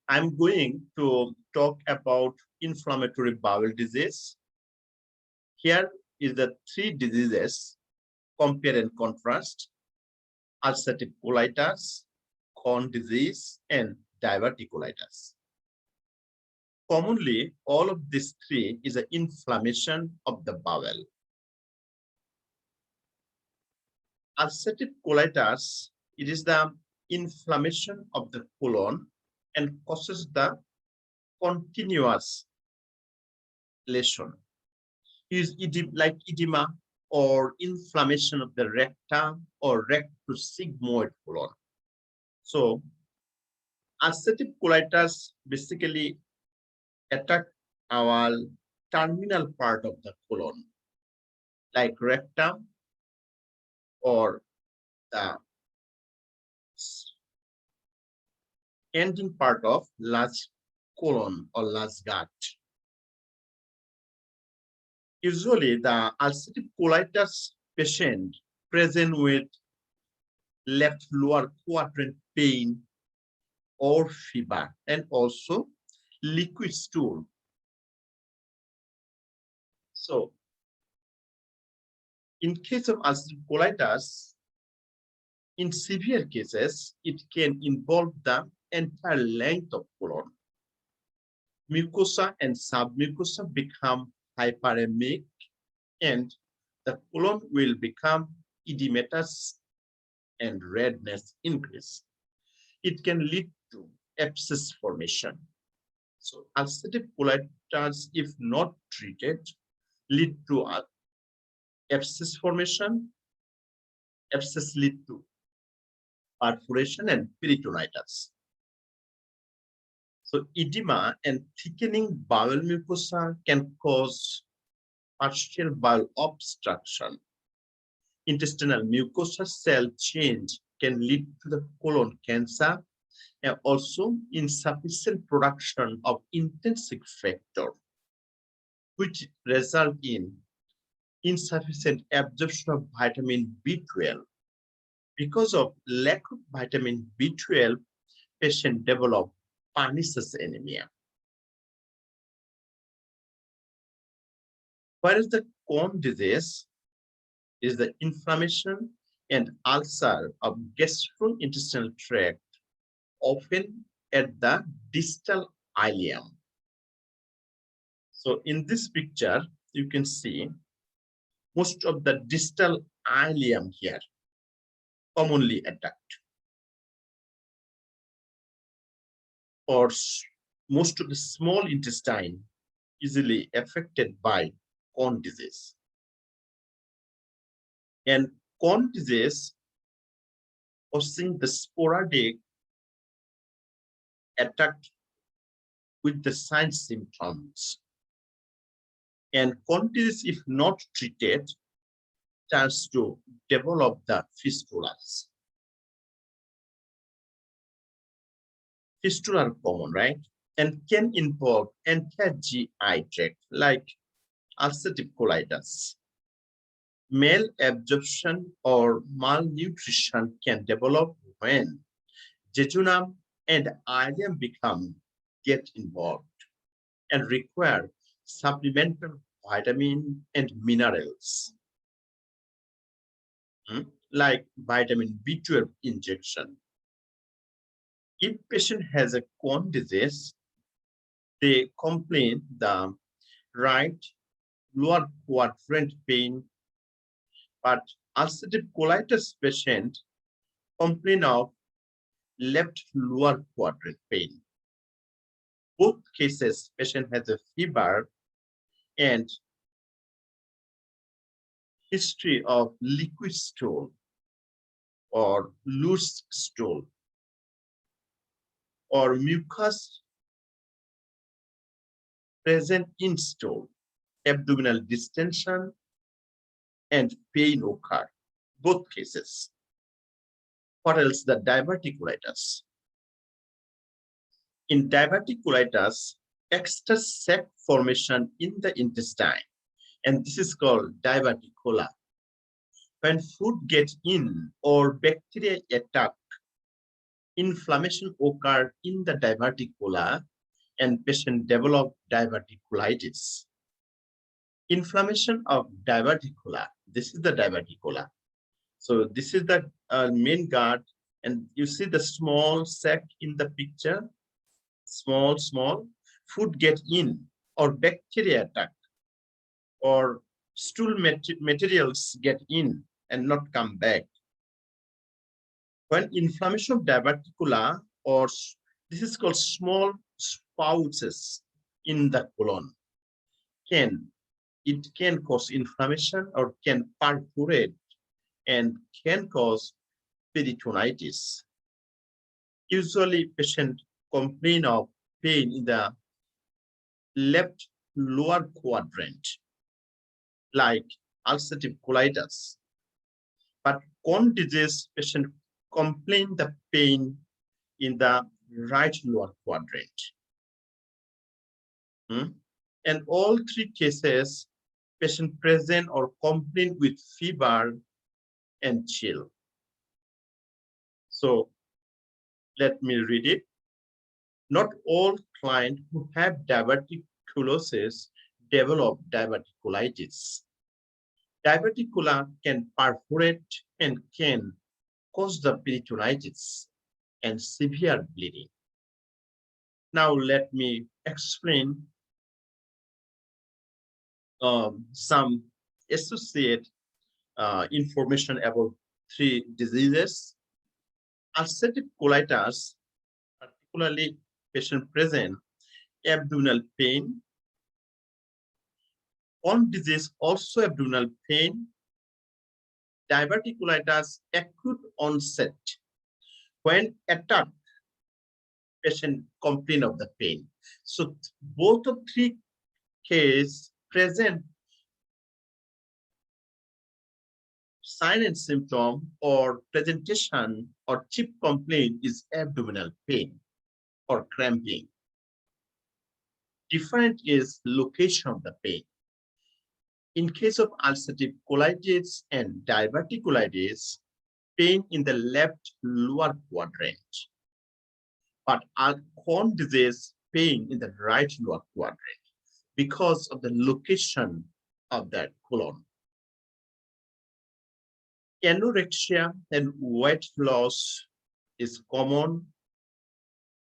I'm going to talk about inflammatory bowel disease. Here is the three diseases, compare and contrast: ulcerative colitis, Crohn disease, and diverticulitis. Commonly, all of these three is an inflammation of the bowel. Ulcerative colitis, it is the inflammation of the colon and causes the continuous lesion. Is like edema or inflammation of the rectum or rectosigmoid colon. So, ulcerative colitis basically attack our terminal part of the colon, like rectum or the ending part of large colon or large gut. Usually, the ulcerative colitis patient present with left lower quadrant pain or fever, and also liquid stool. So, in case of ulcerative colitis, in severe cases, it can involve the entire length of colon. Mucosa and submucosa become hyperemic, and the colon will become edematous and redness increase. It can lead to abscess formation. So ulcerative colitis, if not treated, lead to abscess formation. Abscess lead to perforation and peritonitis. So edema and thickening bowel mucosa can cause partial bowel obstruction. Intestinal mucosa cell change can lead to the colon cancer, and also insufficient production of intrinsic factor, which result in insufficient absorption of vitamin B12. Because of lack of vitamin B12, patient develop pernicious anemia. Whereas the Crohn disease is the inflammation and ulcer of gastrointestinal tract, often at the distal ileum. So in this picture, you can see most of the distal ileum here commonly attacked, or most of the small intestine easily affected by Crohn disease. And Crohn disease causing the sporadic attack with the sign symptoms. And Crohn disease, if not treated, starts to develop the fistulas. Fistula are common, right? And can involve entire GI tract, like ulcerative colitis. Malabsorption or malnutrition can develop when jejunum and ileum get involved and require supplemental vitamin and minerals, like vitamin B12 injection. If patient has a Crohn disease, they complain the right lower quadrant pain, but ulcerative colitis patient complain of left lower quadrant pain. Both cases, patient has a fever and history of liquid stool or loose stool or mucus present in stool, abdominal distension, and pain occur. Both cases. What else? The diverticulitis. In diverticulitis, extra sac formation in the intestine, and this is called diverticula. When food gets in or bacteria attack inflammation occurred in the diverticula and patient developed diverticulitis. Inflammation of diverticula. This is the diverticula. So this is the main guard, and you see the small sac in the picture. Small food get in, or bacteria attack, or stool materials get in and not come back. When inflammation of diverticula, or this is called small spouts in the colon, it can cause inflammation or can perforate and can cause peritonitis. Usually, patients complain of pain in the left lower quadrant, like ulcerative colitis. But Crohn disease patient complain the pain in the right lower quadrant. And all three cases, patient present or complain with fever and chill. So let me read it. Not all clients who have diverticulosis develop diverticulitis. Diverticula can perforate and can cause the peritonitis and severe bleeding. Now let me explain some associated information about three diseases. Acetic colitis, particularly patient present abdominal pain. Crohn disease, also abdominal pain. Diverticulitis, acute onset. When attacked, patient complain of the pain. So both of three cases present sign and symptom or presentation or chief complaint is abdominal pain or cramping. Different is location of the pain. In case of ulcerative colitis and diverticulitis, pain in the left lower quadrant. But Crohn disease, pain in the right lower quadrant because of the location of that colon. Anorexia and weight loss is common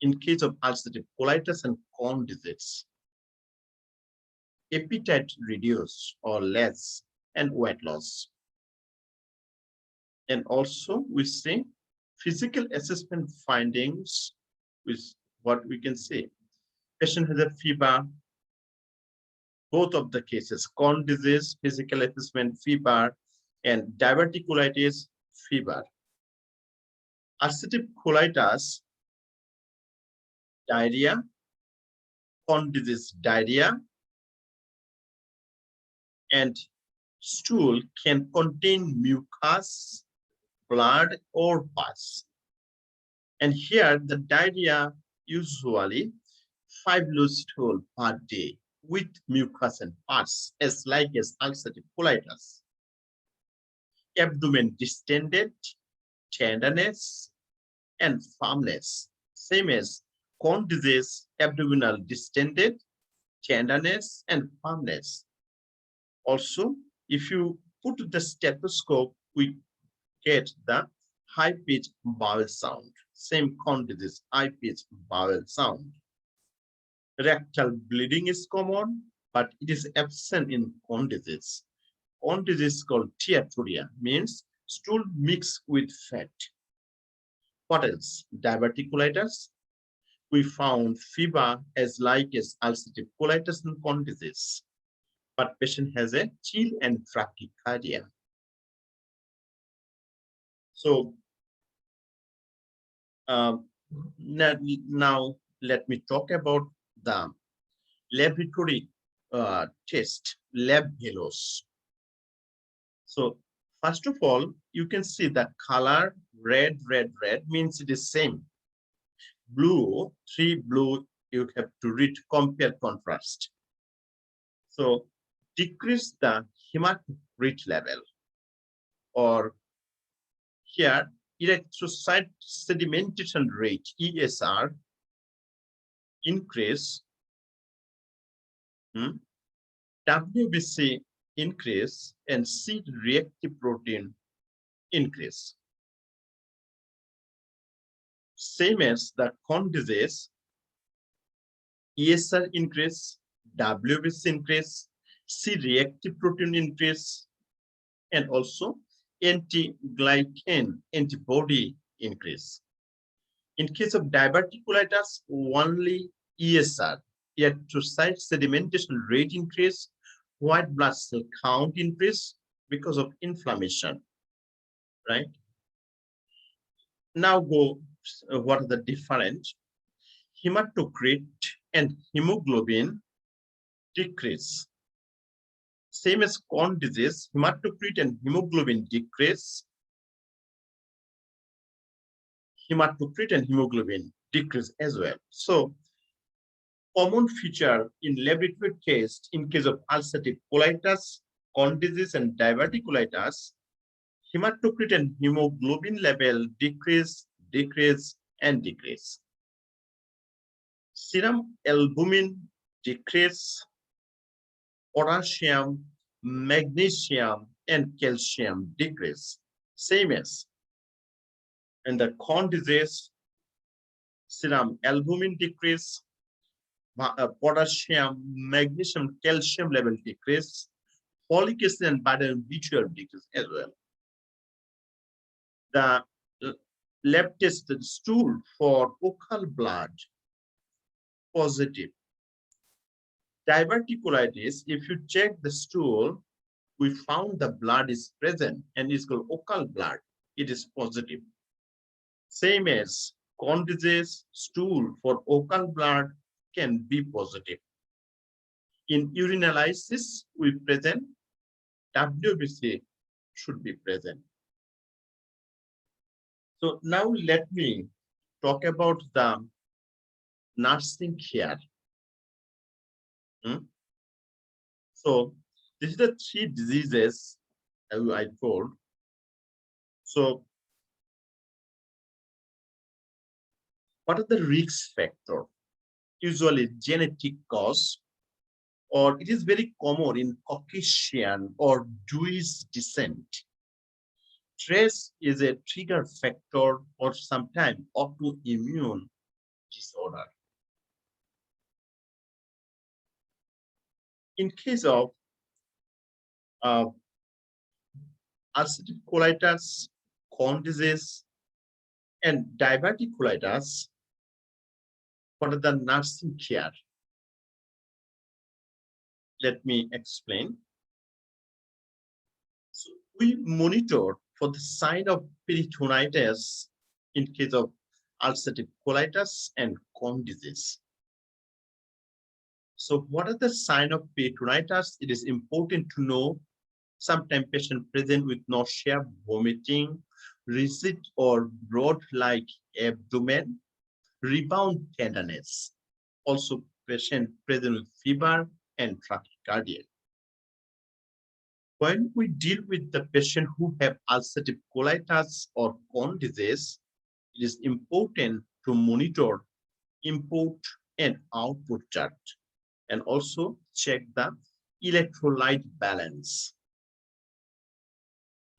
in case of ulcerative colitis and Crohn disease. Appetite reduce or less and weight loss. And also we see physical assessment findings with what we can say. Patient has a fever, both of the cases, Crohn disease, physical assessment, fever, and diverticulitis, fever. Ulcerative colitis, diarrhea. Crohn disease, diarrhea. And stool can contain mucus, blood, or pus. And here the diarrhea usually 5 loose stool per day with mucus and pus, as like as ulcerative colitis. Abdomen distended, tenderness, and firmness, same as Crohn disease, abdominal distended, tenderness, and firmness. Also, if you put the stethoscope, we get the high-pitched bowel sound. Same Crohn disease, high-pitched bowel sound. Rectal bleeding is common, but it is absent in Crohn disease. Crohn disease is called steatorrhea, means stool mixed with fat. What else? Diverticulitis. We found fever as like as ulcerative colitis and Crohn disease, but patient has a chill and tachycardia. So now let me talk about the laboratory test, lab halos. So first of all, you can see the color red means it is same. Blue, 3 blue, you have to read compare contrast. So decrease the hematocrit level, or here erythrocyte sedimentation rate, ESR, increase, WBC increase, and C-reactive protein increase. Same as the Crohn disease, ESR increase, WBC increase, C-reactive protein increase, and also anti-glycan antibody increase. In case of diverticulitis, only ESR, erythrocyte sedimentation rate increase, white blood cell count increase because of inflammation, right? Now go, what are the different? Hematocrit and hemoglobin decrease. Same as Crohn disease, hematocrit and hemoglobin decrease. Hematocrit and hemoglobin decrease as well. So, common feature in laboratory test in case of ulcerative colitis, Crohn disease, and diverticulitis, hematocrit and hemoglobin level decrease, decrease, and decrease. Serum albumin decrease, potassium, magnesium, and calcium decrease. Same as in the Crohn disease, serum albumin decrease, potassium, magnesium, calcium level decrease, folic acid and vitamin B12 decrease as well. The lab tested stool for focal blood positive. Diverticulitis, if you check the stool, we found the blood is present and is called focal blood. It is positive. Same as Crohn disease, stool for focal blood can be positive. In urinalysis, we present WBC should be present. So now let me talk about the nursing care. So this is the 3 diseases I told. So what are the risk factors? Usually genetic cause, or it is very common in Caucasian or Jewish descent. Stress is a trigger factor or sometimes autoimmune disorder. In case of ulcerative colitis, Crohn disease, and diverticulitis, what are the nursing care? Let me explain. So we monitor for the sign of peritonitis in case of ulcerative colitis and Crohn disease. So what are the signs of peritonitis? It is important to know. Sometimes patient present with nausea, vomiting, rigid or broad-like abdomen, rebound tenderness. Also patient present with fever and tachycardia. When we deal with the patient who have ulcerative colitis or Crohn disease, it is important to monitor input and output chart and also check the electrolyte balance.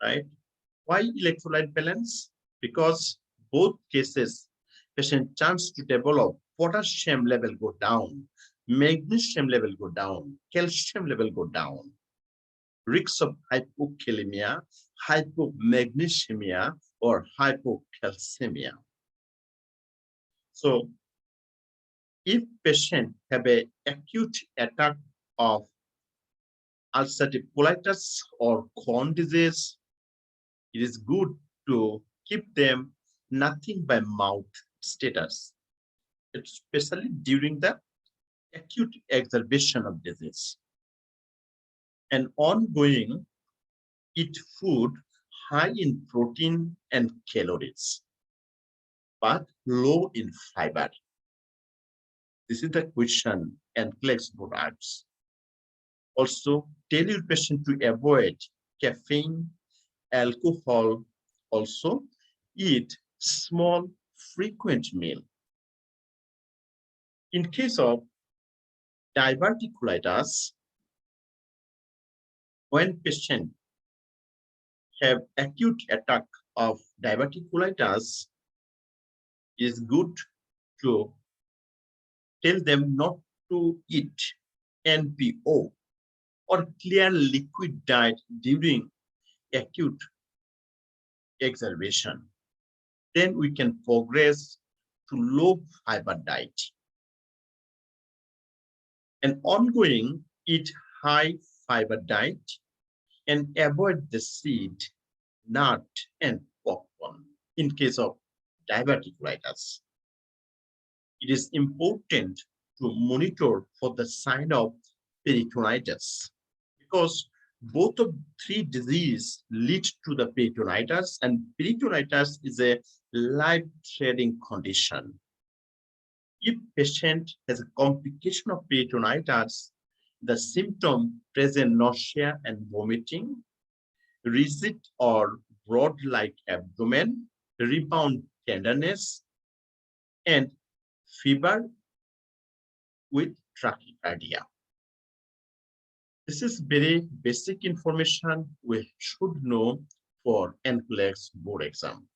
Right? Why electrolyte balance? Because both cases, patient chance to develop potassium level go down, magnesium level go down, calcium level go down. Risks of hypokalemia, hypomagnesemia, or hypocalcemia. So, if patient have an acute attack of ulcerative colitis or Crohn disease, it is good to keep them nothing by mouth status, especially during the acute exacerbation of disease. And ongoing, eat food high in protein and calories, but low in fiber. This is the question and flex products. Also, tell your patient to avoid caffeine, alcohol, also eat small, frequent meal. In case of diverticulitis, when patients have acute attack of diverticulitis, it is good to tell them not to eat NPO or clear liquid diet during acute exacerbation. Then we can progress to low fiber diet. An ongoing eat high fiber diet and avoid the seed, nut, and popcorn in case of diverticulitis. It is important to monitor for the sign of peritonitis because both of three diseases lead to the peritonitis, and peritonitis is a life-threatening condition. If patient has a complication of peritonitis, the symptom present nausea and vomiting, rigid or rod-like abdomen, rebound tenderness, and fever with tachycardia. This is very basic information we should know for NCLEX board exam.